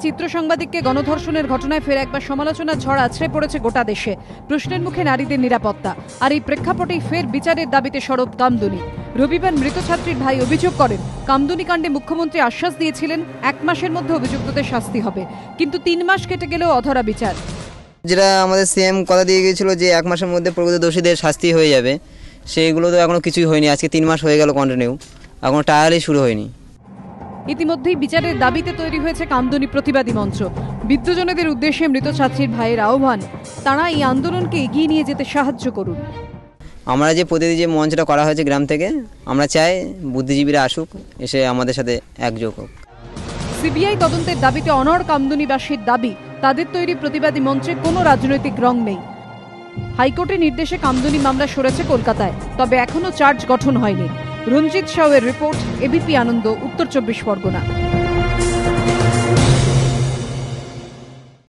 চিত্র সাংবাদিককে গণধর্ষণের ঘটনায় ফের একবার সমালোচনার ঝড় আছড়ে পড়েছে গোটা দেশে। প্রশ্নের মুখে নারীদের নিরাপত্তা, আর এই প্রেক্ষাপটেই ফের বিচারের দাবিতে সরব কামদুনি। রবিবার মৃত ছাত্রীর ভাই অভিযোগ করেন, কামদুনি কাণ্ডে মুখ্যমন্ত্রী আশ্বাস দিয়েছিলেন 1 মাসের মধ্যে অভিযুক্তদের শাস্তি হবে, কিন্তু 3 মাস কেটে গেলেও অধরা বিচার। যেটা আমাদের সিএম কথা দিয়ে গিয়েছিল যে 1 মাসের মধ্যে প্রকৃত দোষীদের শাস্তি হয়ে যাবে, সেইগুলো তো এখনো কিছুই হয়নি। আজকে 3 মাস হয়ে গেল কন্টিনিউ, এখনো ট্রায়ালই শুরু হয়নি। ইতিমধ্যেই বিচারের দাবিতে তৈরি হয়েছে কামদুনি প্রতিবাদী মঞ্চ। বিদ্যুৎজনেদের উদ্দেশ্যে মৃত ছাত্রীর ভাইয়ের আহ্বান, তারা এই আন্দোলনকে এগিয়ে নিয়ে যেতে সাহায্য করুন। আমরা যে প্রতিদিন যে মঞ্চটা করা হয়েছে গ্রাম থেকে, আমরা চাই বুদ্ধিজীবীরা আসুক, এসে আমাদের সাথে একযোগ হোক। সিবিআই তদন্তের দাবিতে অনড় কামদুনিবাসীর দাবি, তাদের তৈরি প্রতিবাদী মঞ্চে কোনো রাজনৈতিক রং নেই। হাইকোর্টের নির্দেশে কামদুনি মামলা সরেছে কলকাতায়, তবে এখনো চার্জ গঠন হয়নি। রঞ্জিত সাউয়ের রিপোর্ট, এবিপি আনন্দ, উত্তর 24 পরগনা।